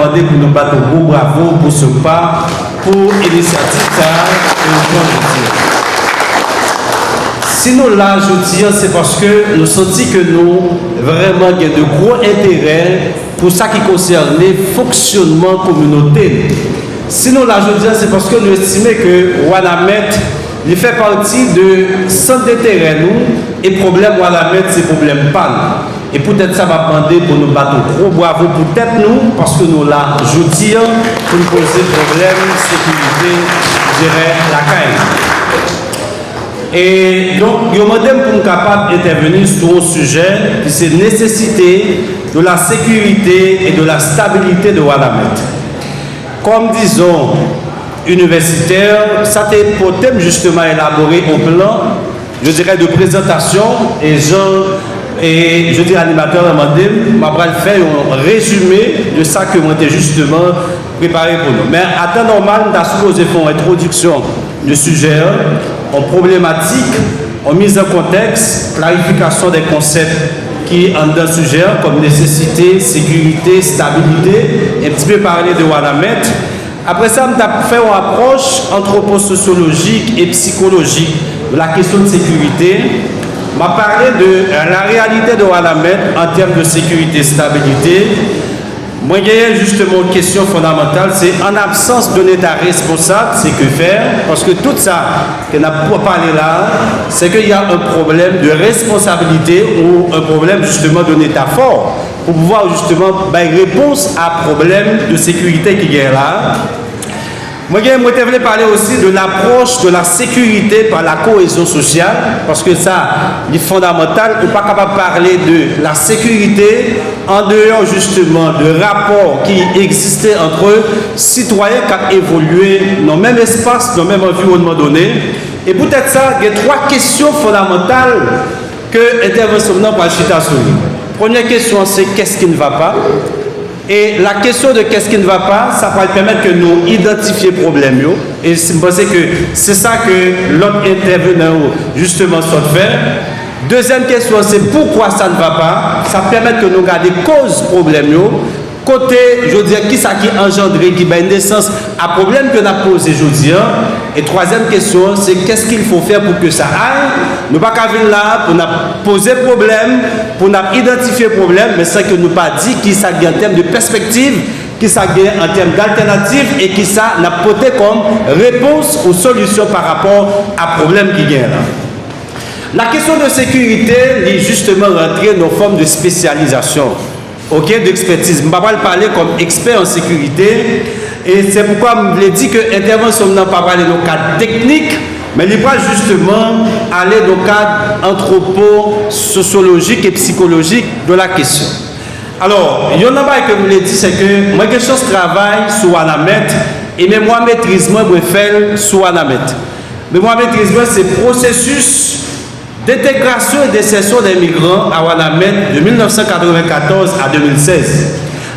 demander pour nous battre un gros bravo pour ce pas, pour l'initiative que nous prenons. Si nous là, je dis, c'est parce que nous sentons que nous vraiment avons de gros intérêts pour ça qui concerne le fonctionnement communautaire. Si nous là, je dis, c'est parce que nous estimons que Wanamet, il fait partie de centre d'intérêt nous et problème Wanamet, c'est problème PAN. Et peut-être ça va demander pour nous battre un gros bravo pour peut-être nous, parce que nous là, je dis, pour nous poser problème, sécurité, je dirais, la caille. Et donc, il y a un modèle pour nous capable d'intervenir sur un sujet qui c'est nécessité de la sécurité et de la stabilité de Wanamet. Comme disons, universitaire, ça t'est pour thème justement élaboré au plan, je dirais, de présentation et je dis animateur demandé, m'a faire un résumé de ça que moi j'ai justement préparé pour nous. Mais à temps normal, nous avons supposé faire une introduction du sujet, en problématique, en mise en contexte, clarification des concepts qui ont dans le sujet, comme nécessité, sécurité, stabilité, et un petit peu parler de Wanamet. Après ça, nous avons fait une approche anthroposociologique et psychologique de la question de sécurité. m'a parlé de la réalité de Wanamet en termes de sécurité et stabilité. Moi, il y a justement une question fondamentale, c'est en absence d'un État responsable, c'est que faire? Parce que tout ça qu'on a parlé là, c'est qu'il y a un problème de responsabilité ou un problème justement d'un État fort pour pouvoir justement réponse à un problème de sécurité qui est là. Moi, je voulais parler aussi de l'approche de la sécurité par la cohésion sociale, parce que ça, c'est fondamental. On n'est pas capable de parler de la sécurité en dehors justement de rapports qui existaient entre citoyens qui ont évolué dans le même espace, dans le même environnement donné. Et peut-être ça, il y a trois questions fondamentales que l'intervention par Chita souligne. Première question, c'est qu'est-ce qui ne va pas? Et la question de qu'est-ce qui ne va pas, ça va permettre que nous identifier le problème. Et je pense que c'est ça que l'autre intervenant justement souhaite faire. Deuxième question, c'est pourquoi ça ne va pas. Ça permet que nous gardions cause problème. Côté, je veux dire, qui ça qui engendré, qui donne naissance à problème que nous avons posé aujourd'hui. Et troisième question, c'est qu'est-ce qu'il faut faire pour que ça aille. Nous ne pouvons pas venir là pour nous poser problème, pour nous identifier problème, mais c'est que nous pas dit qui ça en termes de perspective, qui ça en termes d'alternative et qui ça n'a porté comme réponse ou solution par rapport à problème qui vient là. La question de sécurité est justement rentrée dans une forme de spécialisation. Ok, d'expertise. Je ne vais pas parler comme expert en sécurité. Et c'est pourquoi je vous dit que l'intervention n'a pas parler dans le cadre technique, mais il va justement aller dans le cadre anthropo-sociologique et psychologique de la question. Alors, il y en a pas que je vous l'ai dit, c'est que moi, quelque chose travaille sur Wanamet et même moi, maîtrise, moi, je fais sur Wanamet. Mais moi, maîtrise, moi, c'est processus d'intégration et d'insertion des migrants à Wanamet de 1994 à 2016.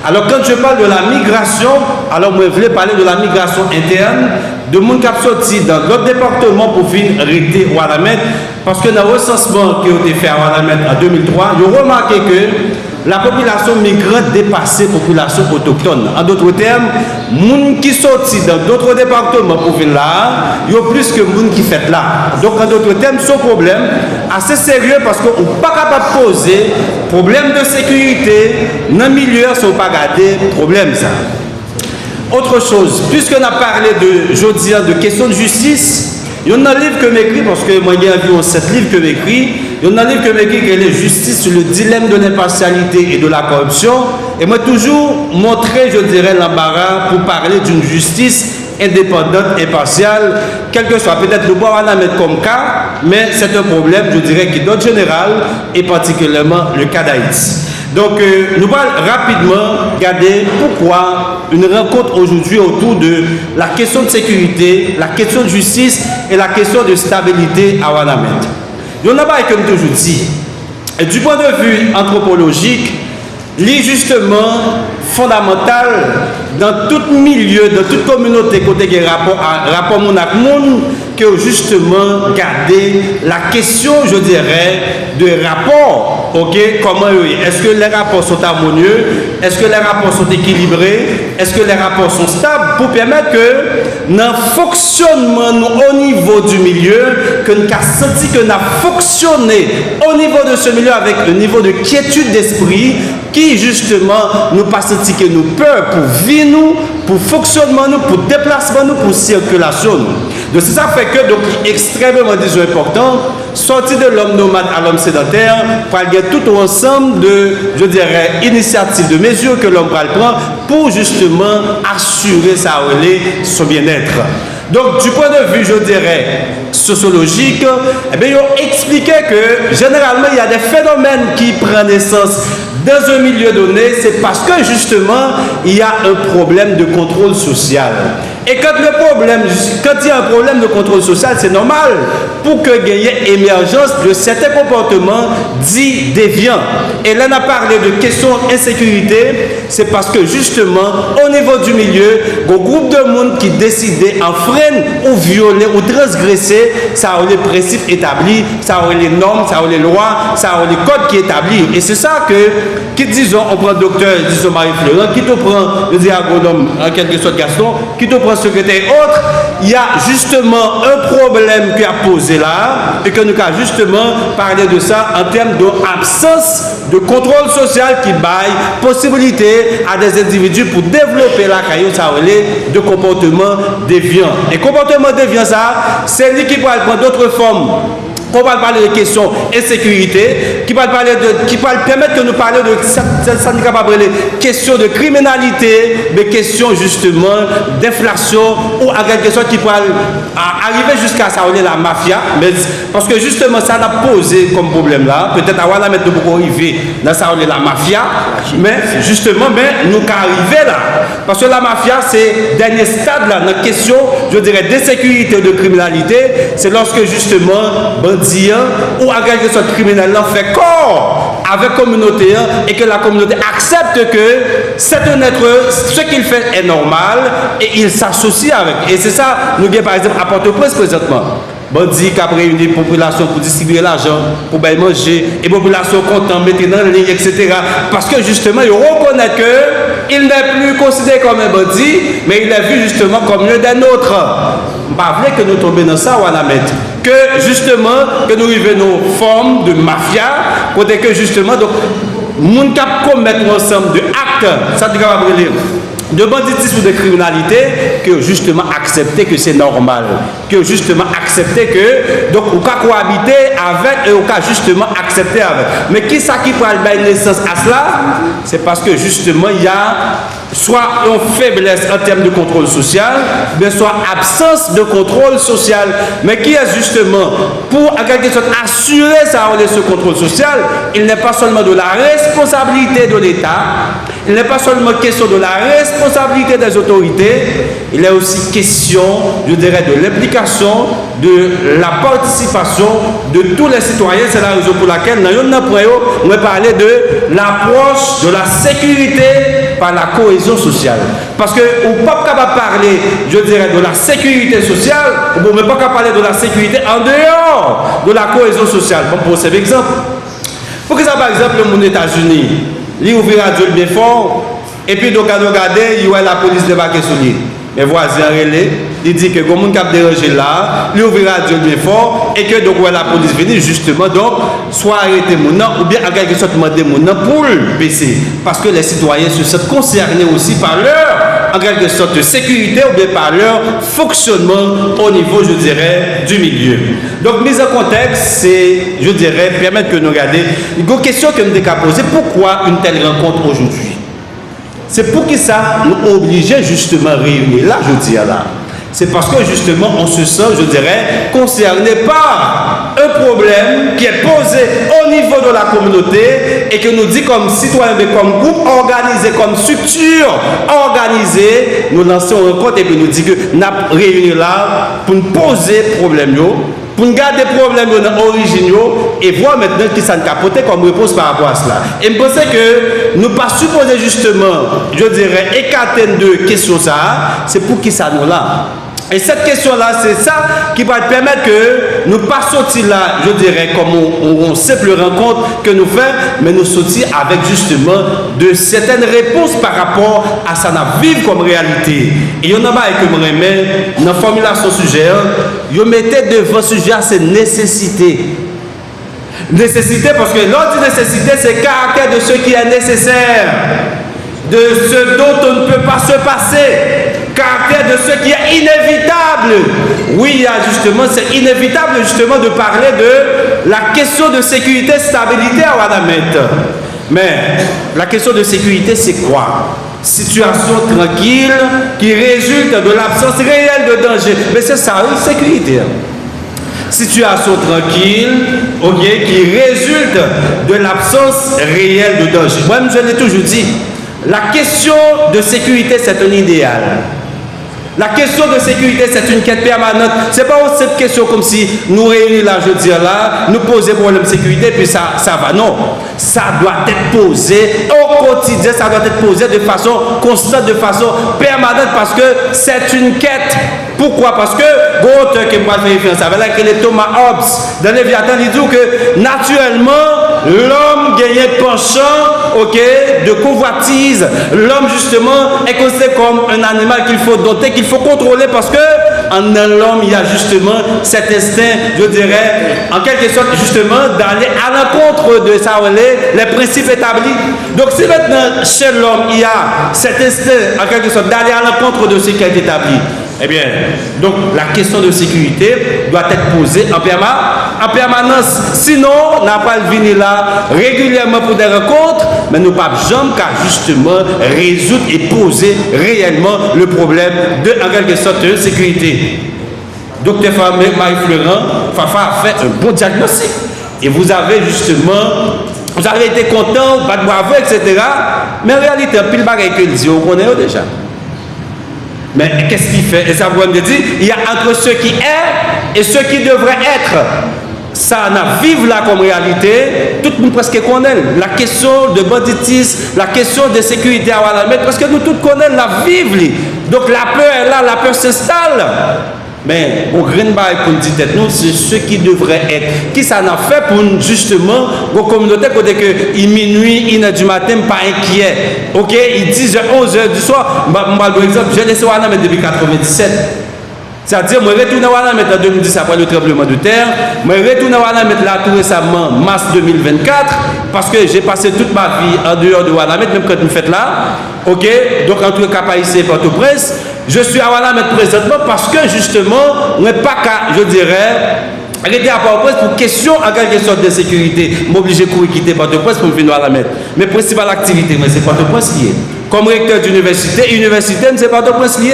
Alors quand je parle de la migration, alors moi je voulais parler de la migration interne, de monde qui a sorti dans d'autres départements pour venir arrêter Wanamet, parce que dans le recensement qui a été fait à Wanamet en 2003, ils ont remarqué que la population migrante dépassait la population autochtone. En d'autres termes, les gens qui sortent dans d'autres départements pour venir là, il y a plus que les gens qui fait là. Donc en d'autres termes, ce problème assez sérieux parce qu'on n'est pas capable de poser problème de sécurité dans le milieu, si on ne pas garder problème ça. Autre chose, puisqu'on a parlé de questions de justice, il y a un livre que j'écris, parce que moi j'ai environ 7 livres que j'écris. Il y a un livre que j'écris qui est la justice sur le dilemme de l'impartialité et de la corruption. Et moi toujours montrer, je dirais, l'embarras pour parler d'une justice indépendante, impartiale, quel que soit peut-être le bois à mettre comme cas, mais c'est un problème, je dirais, qui est général et particulièrement le cas d'Haïti. Donc, nous allons rapidement regarder pourquoi une rencontre aujourd'hui autour de la question de sécurité, la question de justice et la question de stabilité à Wanamet. Il y en a pas, comme toujours dit, et du point de vue anthropologique, il est justement fondamental dans tout milieu, dans toute communauté, côté qui a rapport avec monde que justement garder la question, je dirais, de rapport. Ok, comment est-ce que les rapports sont harmonieux? Est-ce que les rapports sont équilibrés? Est-ce que les rapports sont stables pour permettre que dans le fonctionnement au niveau du milieu, que nous avons senti que nous avons fonctionné au niveau de ce milieu avec un niveau de quiétude d'esprit qui justement nous pas senti que nous peur pour vie nous, pour fonctionnement nous, pour déplacement nous, pour circulation nous. Donc c'est ça fait que donc extrêmement disons important sortir de l'homme nomade à l'homme sédentaire pour aller tout ensemble de, je dirais, initiatives, de mesures que l'homme prend pour justement assurer son bien-être. Donc du point de vue, je dirais, sociologique, eh bien, ils ont expliqué que généralement il y a des phénomènes qui prennent naissance dans un milieu donné, c'est parce que justement il y a un problème de contrôle social. Et quand il y a un problème de contrôle social, c'est normal pour que il y ait émergence de certains comportements dits déviants. Et là, on a parlé de questions d'insécurité, c'est parce que justement, au niveau du milieu, un groupe de monde qui décidait enfreindre ou violer ou transgresser, ça a les principes établis, ça a les normes, ça a les lois, ça a les codes qui établis. Et c'est ça qui disons, on prend docteur, disons Marie-Florent, qui te prend le agronome, en quelque sorte Gaston, qui te prend secrétaire autre, il y a justement un problème qui a posé là et que nous avons justement parlé de ça en termes d'absence de contrôle social qui baille possibilité à des individus pour développer la caillou de comportements déviants. Et comportement déviant ça, c'est lui qui peut prendre d'autres formes. On va parler de questions insécurité, qui va permettre que nous parlions de ça nous capable de questions de criminalité, des questions justement d'inflation ou à quelque chose qui peut arriver jusqu'à ça, on est la mafia, mais parce que justement ça a posé comme problème là, peut-être avant la mettre de beaucoup arriver dans ça on est la mafia, mais justement nous arriver là, parce que la mafia c'est dernier stade là, dans la question, je dirais d'insécurité, de criminalité, c'est lorsque justement ou à quelque chose de criminel fait corps avec la communauté et que la communauté accepte que c'est un être, ce qu'il fait est normal et il s'associe avec. Et c'est ça, nous avons par exemple à Port-au-Prince présentement. Bandit qui a réuni la population pour distribuer l'argent, pour bien manger, et la population content, mettre dans la ligne, etc. Parce que justement, ils reconnaissent qu'il n'est plus considéré comme un bandit, mais il est vu justement comme l'un d'un autre. Je ne veux pas que nous tombions dans ça ou à la mettre. Que justement, que nous revenons aux formes de mafia, côté que justement, donc, nous cap commettre ensemble de actes, ça doit de banditisme ou de criminalité, que justement accepter que c'est normal, que justement accepter que, donc, on peut cohabiter avec et on peut justement accepter avec. Mais qui ça qui peut donner naissance à cela? C'est parce que justement, il y a soit une faiblesse en termes de contrôle social, mais soit absence de contrôle social. Mais qui est justement pour en quelque sorte assurer ça, ce contrôle social, il n'est pas seulement de la responsabilité de l'État, il n'est pas seulement question de la responsabilité des autorités, il est aussi question, je dirais, de l'implication, de la participation de tous les citoyens. C'est la raison pour laquelle on va parler de l'approche de la sécurité par la cohésion sociale. Parce qu'on ne peut pas parler, je dirais, de la sécurité sociale, on ne peut pas parler de la sécurité en dehors de la cohésion sociale. Bon, pour cet exemple, pour que ça, par exemple, aux États-Unis, il ouvre la gueule bien fort, et puis donc, à regarder, il y a la police débarquer sur lui. Mes voisins relais, il dit que comme on cap dérangé là, il ouvrira Dieu bien fort et que donc la police venir justement donc soit arrêter mon nom ou bien en quelque sorte demander mon nom pour le baisser parce que les citoyens se sentent concernés aussi par leur en quelque sorte de sécurité ou bien par leur fonctionnement au niveau je dirais du milieu. Donc mise en contexte c'est je dirais permettre que nous regardions une question que nous avons posée, pourquoi une telle rencontre aujourd'hui? C'est pour que ça nous oblige justement à réunir là, je dis là. C'est parce que justement on se sent, je dirais, concerné par un problème qui est posé au niveau de la communauté et que nous dit comme citoyens, comme groupe organisé, comme structure organisée, nous lançons une rencontre et puis nous dit que nous avons réuni là pour nous poser problème. Pour nous garder des problèmes originaux et voir maintenant qui s'en capote comme réponse par rapport à cela. Et je pense que nous ne pas supposer justement, je dirais, écarter de questions ça, c'est pour qui ça nous là. Et cette question-là, c'est ça qui va permettre que nous ne pas sortir là, je dirais, comme on simple rencontre que nous faisons, mais nous sortir avec justement de certaines réponses par rapport à ça, à vivre comme réalité. Et il y en a pas que je remets dans la formulation sujet, je mettais devant le sujet ces nécessités. Nécessité, parce que l'autre nécessité, c'est le caractère de ce qui est nécessaire, de ce dont on ne peut pas se passer. Caractère de ce qui est inévitable. Oui, il y a justement, c'est inévitable justement de parler de la question de sécurité, stabilité à Wadamet. Mais la question de sécurité, c'est quoi? Situation tranquille qui résulte de l'absence réelle de danger. Mais c'est ça, oui, sécurité. Situation tranquille, ok, qui résulte de l'absence réelle de danger. Moi-même, je l'ai toujours dit, la question de sécurité, c'est un idéal. La question de sécurité, c'est une quête permanente. Ce n'est pas cette question comme si nous réunissons là, je veux dire là, nous poser problème de sécurité, puis ça va. Non, ça doit être posé au quotidien, ça doit être posé de façon constante, de façon permanente, parce que c'est une quête. Pourquoi? Parce que, auteur qui me fait référence avec là, Thomas Hobbes, dans Léviathan, il dit que naturellement, l'homme gagne penchant, ok, de convoitise. L'homme, justement, est considéré comme un animal qu'il faut doter, qu'il faut contrôler, parce que en l'homme, il y a justement cet instinct, je dirais, en quelque sorte, justement, d'aller à l'encontre de ça, les principes établis. Donc, si maintenant, chez l'homme, il y a cet instinct, en quelque sorte, d'aller à l'encontre de ce qui est établi, eh bien, donc la question de sécurité doit être posée en permanence. Sinon, on n'a pas le venir là régulièrement pour des rencontres, mais nous pas jamais qu'à justement résoudre et poser réellement le problème de, en quelque sorte, de sécurité. Docteur Marie-Florent, Fafa a fait un bon diagnostic. Et vous avez justement, vous avez été content, pas de bravo, etc. Mais en réalité, pile bagaille que dit, on connaît déjà. Mais qu'est-ce qu'il fait? Et ça vous me dire, il y a entre ce qui est et ce qui devrait être. Ça n'a vivre là comme réalité, tout le monde presque connaît. La question de banditisme, la question de sécurité à Wadamet, parce que nous tous connaissons la vivre. Donc la peur est là, la peur s'installe. Mais au grain bail pour nous dire nous, c'est ce qui devrait être. Qui ça n'a fait pour justement vos communautés côté que il minuit, 1h du matin, pas inquiet. Ok, il 10h, 11h du soir. Par exemple, j'ai laissé Wadamet depuis 1997. C'est-à-dire, je retourne à Wadamet en 2010 après le tremblement de terre. Je retourne à Wadamet là tout récemment, mars 2024, parce que j'ai passé toute ma vie en dehors de Wadamet, même quand nous faites là. Ok, donc entre Cap-Haïtien et Port-au-Prince, je suis à Wadamet présentement parce que justement, on n'est pas qu'à, je dirais, arrêter à Port-au-Prince pour question en quelque sorte de sécurité. Je suis obligé de courir quitter Port-au-Prince pour me venir à Wadamet. Mes principales activités, c'est Port-au-Prince lié. Comme recteur d'université, c'est Port-au-Prince lié.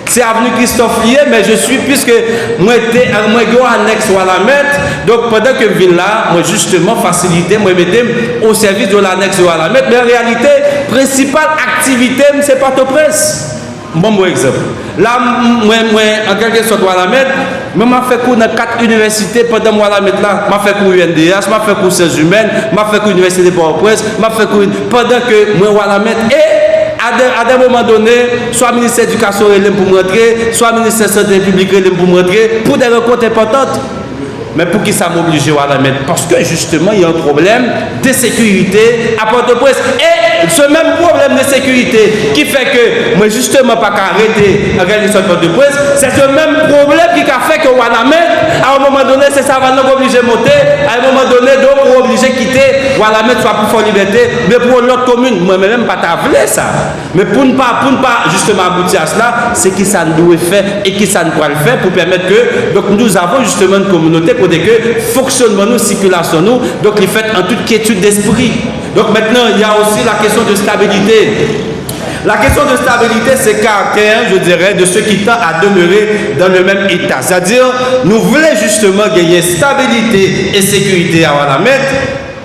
C'est avenue Christophe lié, mais je suis, puisque moi j'étais annexe Wadamet, donc pendant que je viens là, moi justement facilité, moi mettais au service de l'annexe Wadamet, mais en réalité, principale activité, c'est Port-au-Prince. Bon exemple. Là, moi, en quelque sorte, Wadamet, je fait cours dans 4 universités pendant que Wadamet là. Je fait cours UNDH, je fait cours sciences humaines, je fait cours université de Port-au-Prince, je fait cours pendant que moi Wadamet et à des moments donnés, soit le ministère de l'Éducation pour me rentrer, soit le ministère de la Santé publique pour me rentrer, pour des rencontres importantes. Mais pour qui ça m'oblige à la mettre? Parce que justement, il y a un problème de sécurité à Port-au-Prince. Et ce même problème de sécurité qui fait que, moi justement, pas qu'arrêter à regarder sur Port-au-Prince, c'est ce même problème qui a fait que Wadamet, à un moment donné, c'est ça, va nous obliger à monter, à un moment donné, donc, on obligé de quitter Wadamet, soit pour faire liberté, mais pour l'autre commune, moi-même, pas t'avouer ça. Mais pour ne pas justement aboutir à cela, c'est qui ça nous doit faire et qui ça nous doit le faire pour permettre que, donc, nous avons justement une communauté pour que fonctionnement nous, circulation nous, donc il fait en toute quiétude d'esprit. Donc maintenant, il y a aussi la question de stabilité. La question de stabilité, c'est le caractère, je dirais, de ceux qui tendent à demeurer dans le même état. C'est-à-dire, nous voulons justement gagner stabilité et sécurité à Wadamet,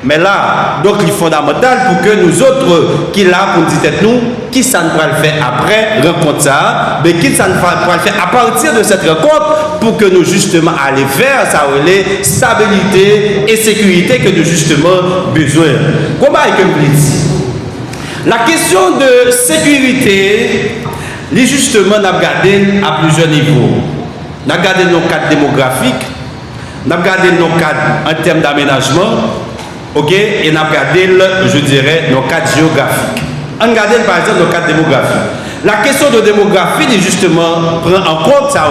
mais là, donc il est fondamental pour que nous autres qui là pour dire nous, qui ça ne va le faire après rencontre ça, mais qui ça ne va le faire à partir de cette rencontre pour que nous justement aller vers ça les stabilité et sécurité que nous justement besoin. Comment est-ce que vous dites? La question de sécurité Les justement, on a regardé à plusieurs niveaux. On a regardé nos cadres démographiques, on a regardé nos cadres en termes d'aménagement, ok, et on a regardé, je dirais, nos cadres géographiques. On regarde par exemple nos cadres démographiques. La question de démographie, justement, prend en compte ça,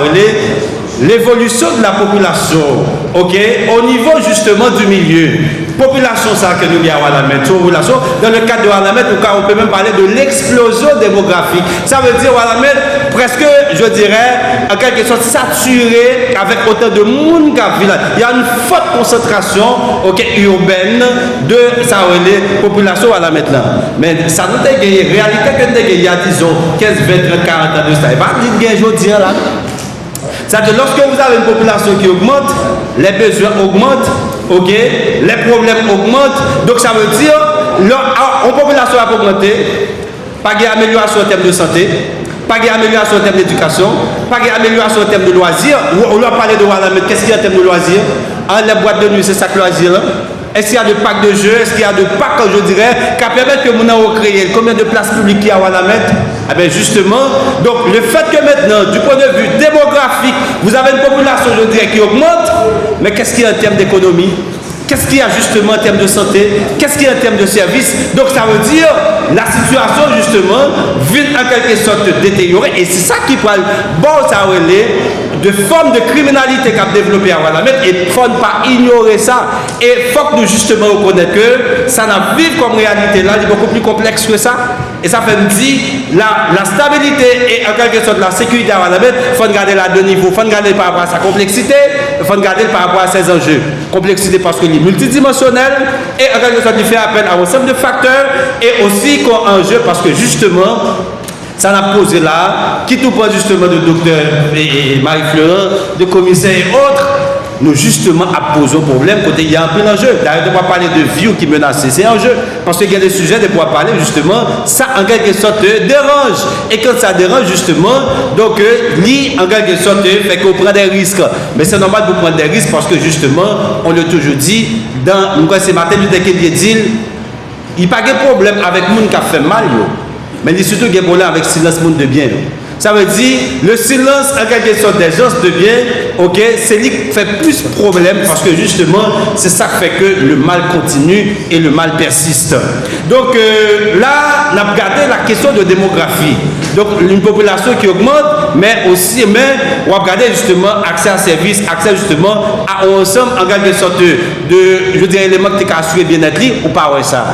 l'évolution de la population, ok, au niveau justement du milieu. Population, ça que nous avons à la mettre, dans le cadre de Walamet, on peut même parler de l'explosion démographique. Ça veut dire Walamet, presque, je dirais, en quelque sorte saturé avec autant de monde qu'à village. Il y a une forte concentration, ok, urbaine de ça, les populations à la mettre là. Mais ça nous a gagné, réalité que nous il y a, disons, 15, 20, 30, 40 ans de ça. Il va dire que je dis là. C'est-à-dire, lorsque vous avez une population qui augmente, les besoins augmentent, ok, les problèmes augmentent. Donc, ça veut dire, une population va augmenter, pas d'amélioration en termes de santé, pas d'amélioration en termes d'éducation, pas d'amélioration en termes de loisirs. On leur parler de Walamet, qu'est-ce qu'il y a en termes de loisirs? Les boîtes de nuit, c'est ça que loisirs là. Est-ce qu'il y a de packs de jeux? Est-ce qu'il y a de packs, je dirais, qui permettent que nous ayons créé? Combien de places publiques il y a à Walamet? Eh bien justement, donc le fait que maintenant, du point de vue démographique, vous avez une population, je dirais, qui augmente, mais qu'est-ce qu'il y a en termes d'économie? Qu'est-ce qu'il y a justement en termes de santé? Qu'est-ce qu'il y a en termes de services? Donc ça veut dire, la situation justement, vient en quelque sorte détériorer, et c'est ça qui parle, bon, ça relève de formes de criminalité qu'a développé à Walamet, et il ne faut pas ignorer ça. Et il faut que nous justement reconnaître que ça n'a vu comme réalité là, c'est beaucoup plus complexe que ça. Et ça fait me dire la stabilité et en quelque sorte la sécurité à Walamet, il faut regarder là deux niveaux. Il faut regarder par rapport à sa complexité, il faut regarder par rapport à ses enjeux. Complexité parce qu'il est multidimensionnel et en quelque sorte il fait appel à un ensemble de facteurs et aussi comme enjeu parce que justement, ça n'a posé là, qui tout prend justement de docteur et Marie-Florent, de commissaire et autres, nous justement à poser un problème côté il y a un peu d'enjeu. D'ailleurs, de pouvoir parler de vie qui menace, c'est un jeu. Parce qu'il y a des sujets de pouvoir parler justement, ça en quelque sorte dérange. Et quand ça dérange justement, donc lui en quelque sorte fait qu'on prend des risques. Mais c'est normal de prendre des risques parce que justement, on l'a toujours dit, dans nous c'est matin du décret dit, il n'y a pas de problème avec le monde qui a fait mal. Mais il y a surtout des problèmes avec le silence monde de bien. Ça veut dire, le silence en quelque sorte des gens de bien, ok, c'est lui qui fait plus de problème parce que justement, c'est ça qui fait que le mal continue et le mal persiste. Donc là, on a regardé la question de démographie. Donc une population qui augmente, mais aussi, on va regarder justement accès à services, accès justement à ensemble en quelque sorte de je dirais, éléments qui ont assuré bien-être ou pas, ouais, ça.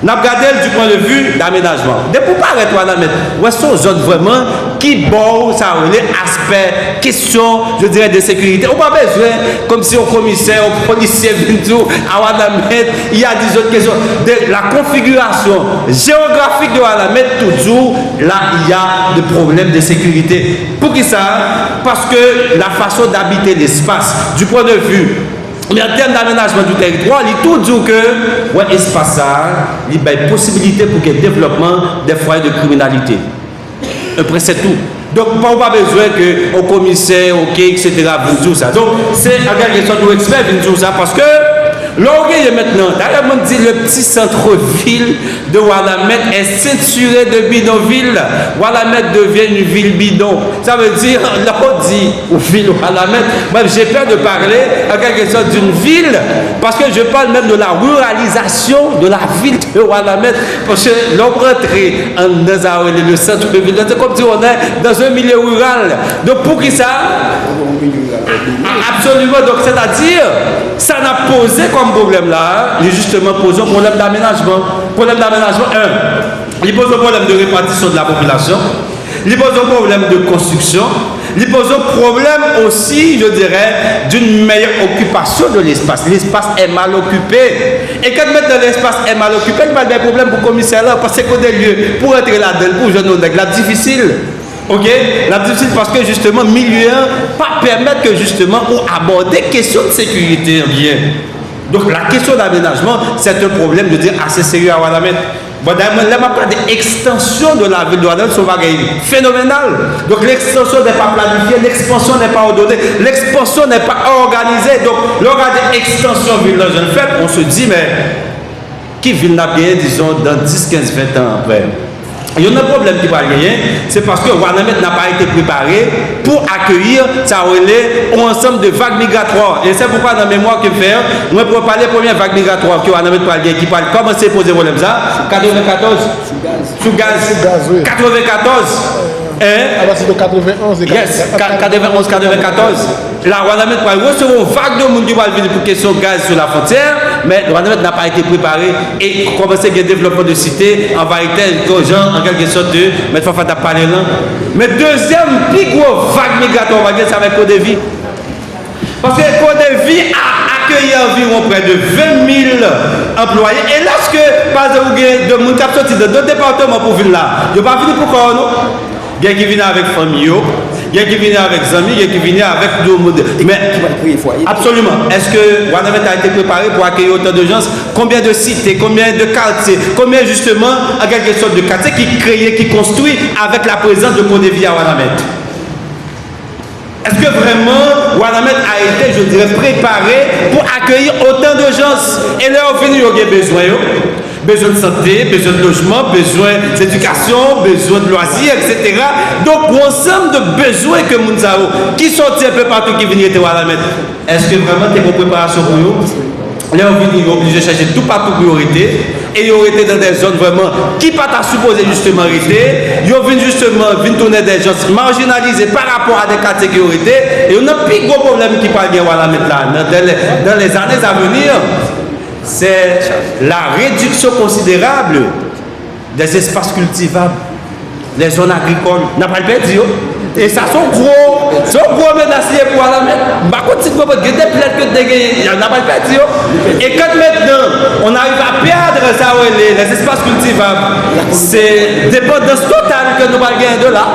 On a regardé du point de vue d'aménagement. Depuis pas arrêter à la mettre. Où sont les autres vraiment qui bon ça les aspects, questions, je dirais de sécurité. On n'a pas besoin comme si au commissaire, au policier, à Walamet, il y a des autres questions. De la configuration géographique de Walamet, toujours là il y a des problèmes de sécurité. Pour qui ça? Parce que la façon d'habiter l'espace, du point de vue mais en termes d'aménagement du territoire, il tout dit que l'espace il y a une possibilité pour le développement des foyers de criminalité. Après, c'est tout. Donc, pas besoin que au commissaire, ok, etc., vous dites ça. Donc, c'est en quelque sorte nos experts qui nous disent ça parce que l'orgueil est maintenant, d'ailleurs, on dit le petit centre-ville de Walamet est ceinturé de bidonville. Walamet devient une ville bidon. Ça veut dire, là, on dit, ou ville Walamet, même j'ai peur de parler en quelque sorte d'une ville, parce que je parle même de la ruralisation de la ville de Walamet, parce que l'on rentre dans le centre-ville, c'est comme si on est dans un milieu rural. Donc, pour qui ça? Absolument, donc c'est-à-dire, ça n'a posé comme problème là, il a justement posé un problème d'aménagement. Problème d'aménagement, il pose un problème de répartition de la population, il pose un problème de construction, il pose un problème aussi, je dirais, d'une meilleure occupation de l'espace. L'espace est mal occupé. Et quand maintenant l'espace est mal occupé, il y a des problèmes pour le commissaire là, parce que des lieux pour entrer là-dedans, pour jeunes là, difficile. Ok, la difficile parce que justement, milieu pas permettre que justement on aborde des questions de sécurité bien. Donc la question d'aménagement, c'est un problème de dire assez sérieux à Walamet. Bon, d'ailleurs, là, on parle d'extension de la ville de Walamet, c'est phénoménal. Donc l'extension n'est pas planifiée, l'expansion n'est pas ordonnée, l'expansion n'est pas organisée. Donc, lorsqu'on a des extensions ville dans un fait, on se dit, mais qui ville n'a bien, disons, dans 10, 15, 20 ans après? Il y a un problème qui va gagner, c'est parce que Wanamet n'a pas été préparé pour accueillir ça un ensemble de vagues migratoires. Et c'est pourquoi dans la mémoire que faire, moi pour parler de la première vague migratoire que Wanamet va gagner, qui parle comment c'est posé problème ça 94 sous gaz oui. 94 à partir de 91 et yes, 91 94 là Wanamet va recevoir une vague de monde qui va venir pour question gaz sur la frontière, mais Wanamet n'a pas été préparé et commencer à développement de cité en vérité aux gens en quelque sorte de mettre face à parler là. Mais deuxième plus gros vague migratoire ça avec Côte de Vie, parce que Côte de Vie a accueilli environ près de 20 000 employés et lorsque par exemple de monde qui sorti de d'autres départements pour venir là, il pas venu pour quoi non? Il y a qui viennent avec famille, il y a qui viennent avec amis, il y a qui viennent avec d'autres. Mais absolument. Est-ce que Wanamet a été préparé pour accueillir autant de gens? Combien de cités, combien de quartiers, combien justement en quelque sorte de quartiers qui créent, qui construisent avec la présence de Côte de Vie à Wanamet? Est-ce que vraiment Wanamet a été, je dirais, préparé pour accueillir autant de gens? Et là, au final, il y a besoin. Besoin de santé, besoin de logement, besoin d'éducation, besoin de loisirs, etc. Donc, ensemble de besoins que nous avons, qui sont un peu partout, qui viennent à Wanamet. Est-ce que vraiment tu es en préparation pour nous? Là, on est obligé de chercher tout partout priorité. Et ils ont été dans des zones vraiment qui pas t'a supposé justement arrêter. Ils ont justement tourner des gens marginalisés par rapport à des quartiers qui ont été. Et on a un plus gros problème qui parle bien Wanamet là. Dans les années à venir, c'est la réduction considérable des espaces cultivables, les zones agricoles. On n'a pas le perdu. Et ça sont gros menaciers pour Wanamet. Par contre, si vous avez des plaintes que il n'y a pas le perdu. Et quand maintenant on arrive à perdre ça, les espaces cultivables, c'est dépendance totale que nous allons gagner de là.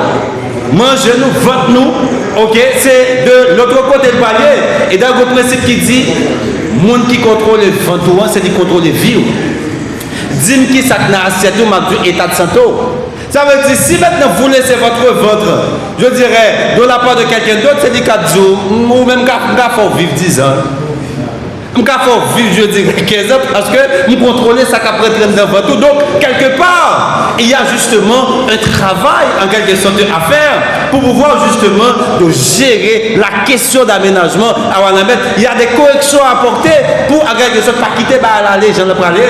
Mangez-nous, votez-nous, ok? C'est de l'autre côté du palier. Et dans le principe qui dit, le monde qui contrôle le ventre, c'est qui contrôle les vies. Dis-moi qui ça n'a assiette ou état de santé. Ça veut dire, si maintenant vous laissez votre ventre, je dirais, de la part de quelqu'un d'autre, c'est dit 4 jours, ou même qu'il faut vivre 10 ans. Il faut vivre, je dirais, 15 ans, parce que nous contrôlons ça qui après dans votre. Donc, quelque part, il y a justement un travail, en quelque sorte, à faire pour pouvoir justement de gérer la question d'aménagement à Wanamet. Il y a des corrections à apporter pour, en quelque sorte, pas quitter les gens de parler.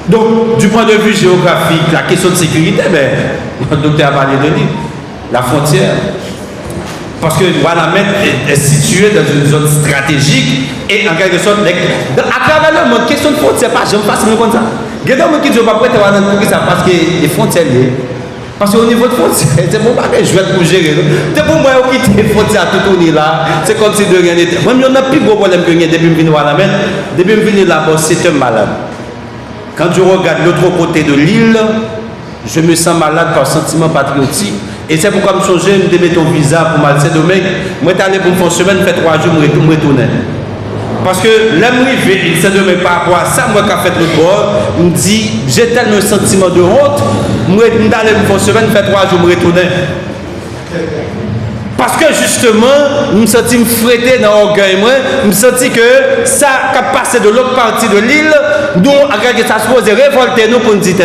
Donc, du point de vue géographique, la question de sécurité, le docteur a parlé de lui, la frontière. Parce que Wanamet est situé dans une zone stratégique et en quelque sorte, à travers le monde, question de frontière, pas j'aime facilement comme ça. Il y a des gens qui disent pas prêter Wanamet pour ça parce que les frontières, parce qu'au niveau de frontière, c'est bon, je vais pour gérer. C'est pour moi qui quitte les frontières tout au là, c'est comme si de rien n'était. Moi, il y a un plus gros problème que j'ai depuis que je viens à Wanamet. Depuis que je viens là-bas, c'est un malade. Quand je regarde l'autre côté de l'île, je me sens malade par sentiment patriotique. Et c'est pourquoi je me suis dit, je me ton visa pour mal Saint-Domingue. Moi, je suis allé pour une semaine, je fais 3 jours, je me retourne. Parce que l'amour il Saint-Domingue par rapport à ça, moi qui ai fait l'autre bord, je me dis, j'ai tellement un sentiment de honte, je suis allé pour une semaine, je fais 3 jours, je me retourne. Parce que justement, je me sens frété dans l'orgueil, je me sens que ça qui a passé de l'autre partie de l'île, nous, ça se pose révolter nous pour nous dire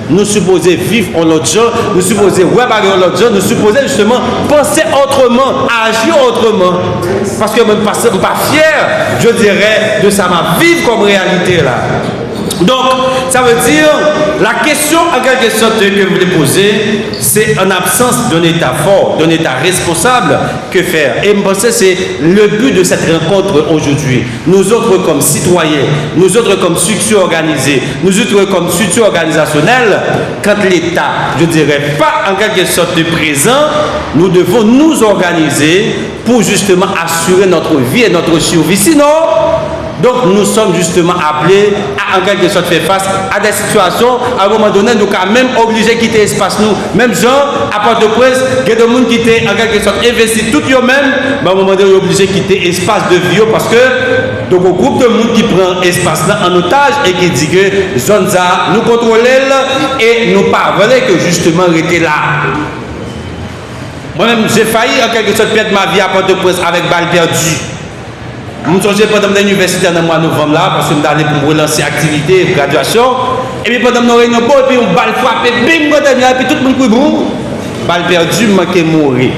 nous supposons vivre en l'autre jour, nous supposons reparler en l'autre jour, nous supposons justement penser autrement, agir autrement. Parce que je ne suis pas fier, je dirais, de ça, ma vivre comme réalité là. Donc, ça veut dire, la question en quelque sorte que vous voulez poser, c'est en absence d'un État fort, d'un État responsable, que faire? Et je pense que c'est le but de cette rencontre aujourd'hui. Nous autres comme citoyens, nous autres comme structures organisées, nous autres comme structures organisationnelles, quand l'État, je dirais, pas en quelque sorte présent, nous devons nous organiser pour justement assurer notre vie et notre survie. Sinon, donc nous sommes justement appelés à en quelque sorte faire face à des situations, à un moment donné, nous sommes même obligés de quitter l'espace nous. Même gens, à Port-au-Prince, il y a des gens qui étaient en quelque sorte investis tout eux-mêmes, mais à un moment donné, ils sont obligés de quitter l'espace de vie parce que donc un groupe de monde qui prend l'espace là en otage et qui dit que zone ça nous contrôlons et nous pas voulons que justement rester là. Moi-même, j'ai failli en quelque sorte perdre ma vie à Port-au-Prince avec balle perdue. Je me suis pendant l'université dans le mois de novembre là, parce que je suis allé pour relancer l'activité, graduation. et puis pendant nos réunions, bon, et puis on balle frappé, bim, quand et puis tout le monde couille, boum, balle perdu, manqué mourir.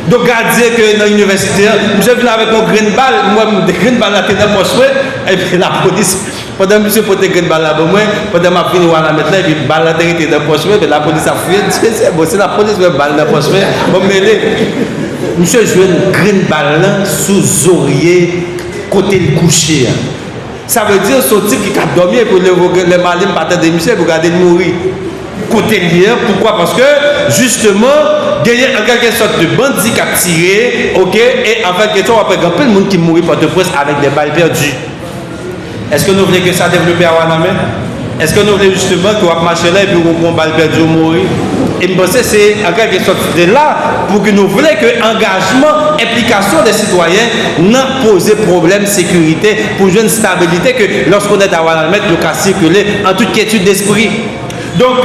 Donc, gardez que dans l'université, je viens avec mon green ball, moi, des green ball là, dans mon souhait, et puis la police, pendant que monsieur porte green ball là, moi, pendant ma fini, on la mettre là, et puis balle là, était dans mon souhait, la police a fui, c'est bon, c'est la police qui balle dans mon souhait, bon, mêlé. Monsieur joue une green ball là, sous oreiller, côté le coucher. Ça veut dire sortir qui a dormi pour les malins pas de monsieur pour garder mourir. Côté lien, pourquoi? Parce que justement, gagner en quelque sorte de bandits qui a tiré, ok, et en fait, on va prendre plein de monde qui mourit par de presse avec des balles perdues. Est-ce que nous voulons que ça développe à Wanamé? Est-ce que nous voulons justement qu'on marche là et puis qu'on prend balle perdue ou mourir? Et je pense que c'est en quelque sorte de là pour que nous voulons que l'engagement, implication des citoyens n'a posé problème de sécurité pour une stabilité que lorsqu'on est à Wanamé, nous pouvons circuler en toute quiétude d'esprit. Donc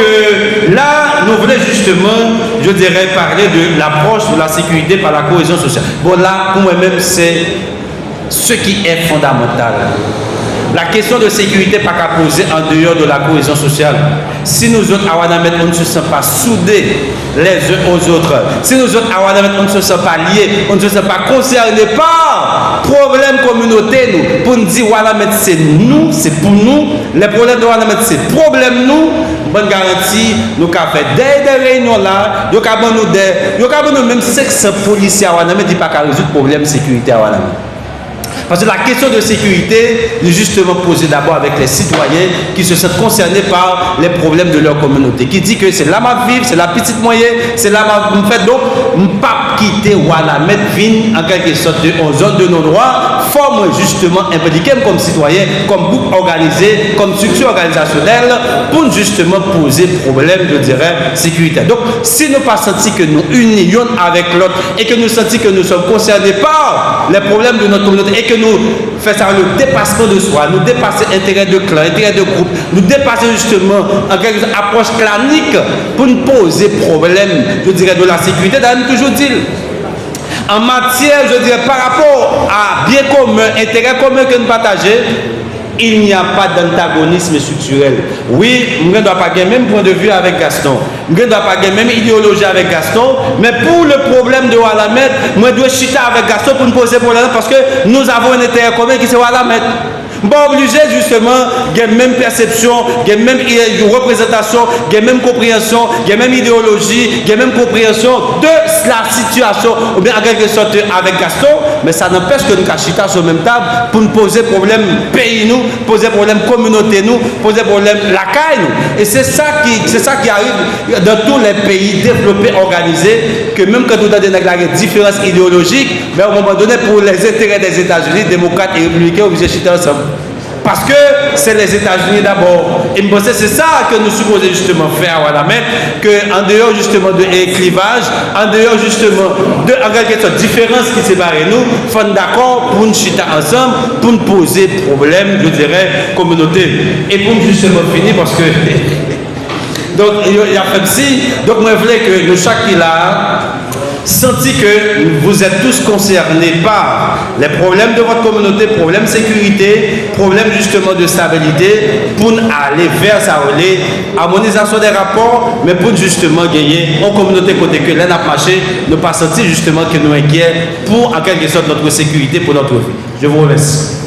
là, nous voulons justement, je dirais, parler de l'approche de la sécurité par la cohésion sociale. Bon là, pour moi-même, c'est ce qui est fondamental. La question de sécurité n'est pas qu'à poser en dehors de la cohésion sociale. Si nous autres, à Wanamé, on ne se sent pas soudés les uns aux autres, si nous autres, à Wanamé, on ne se sent pas liés, on ne se sent pas concernés par problème communautaire, nous, pour nous dire Wanamé, c'est nous, c'est pour nous, les problèmes de Wanamé, c'est problème nous, bonne garantie, nous avons fait des réunions là, nous avons même 500 policiers à Wanamé, qui ne pas résoudre le problème de sécurité à Wanamé. Parce que la question de sécurité est justement posée d'abord avec les citoyens qui se sentent concernés par les problèmes de leur communauté. Qui dit que c'est là ma vivre, c'est la petite moyenne, c'est là ma fait. Donc, je ne peux pas quitter Wanamé, en quelque sorte en zone de non-droit, forme justement impliqué comme citoyen, comme groupe organisé, comme structure organisationnelle, pour justement poser problème, je dirais, sécurité. Donc, si nous pas senti que nous unions avec l'autre et que nous sentons que nous sommes concernés par les problèmes de notre communauté et que nous faisons ça le dépassement de soi, nous dépasser intérêt de clan, intérêt de groupe, nous dépasser justement en quelque sorte approche clanique pour nous poser problème, je dirais, de la sécurité, d'ailleurs, toujours dit. En matière, je dirais, par rapport à bien commun, intérêt commun que nous partageons, il n'y a pas d'antagonisme structurel. Oui, je ne dois pas avoir le même point de vue avec Gaston. Je ne dois pas avoir la même idéologie avec Gaston. Mais pour le problème de Wanamé, je dois chuter avec Gaston pour nous poser problème parce que nous avons un intérêt commun qui c'est Wanamé. Bon, obligé justement, il y a même perception, il y a même représentation, il y a même compréhension, il y a même idéologie, il y a même compréhension de la situation, ou bien en quelque sorte avec Gaston, mais ça n'empêche que nous cachons sur la même table pour nous poser problème pays nous, poser problème communauté nous, poser problème la caille nous. Et c'est ça qui arrive dans tous les pays développés, organisés, que même quand nous avons des différences idéologiques, mais à un moment donné, pour les intérêts des États-Unis, démocrates et républicains, vous chuter ensemble. Parce que c'est les États-Unis d'abord. Et c'est ça que nous supposons justement faire à Wanamé, qu'en dehors justement de clivage, en dehors justement de en quelque sorte différence qui sépare nous, nous sommes d'accord pour nous chuter ensemble, pour nous poser problème, je dirais, communauté. Et pour justement finir, parce que donc il y a fait si, donc moi je voulais que nous chaque là senti que vous êtes tous concernés par les problèmes de votre communauté, problèmes de sécurité, problèmes justement de stabilité, pour aller vers sa relais, harmonisation des rapports, mais pour justement gagner en communauté côté que l'un a marché, ne pas sentir justement que nous inquiets pour en quelque sorte notre sécurité, pour notre vie. Je vous remercie.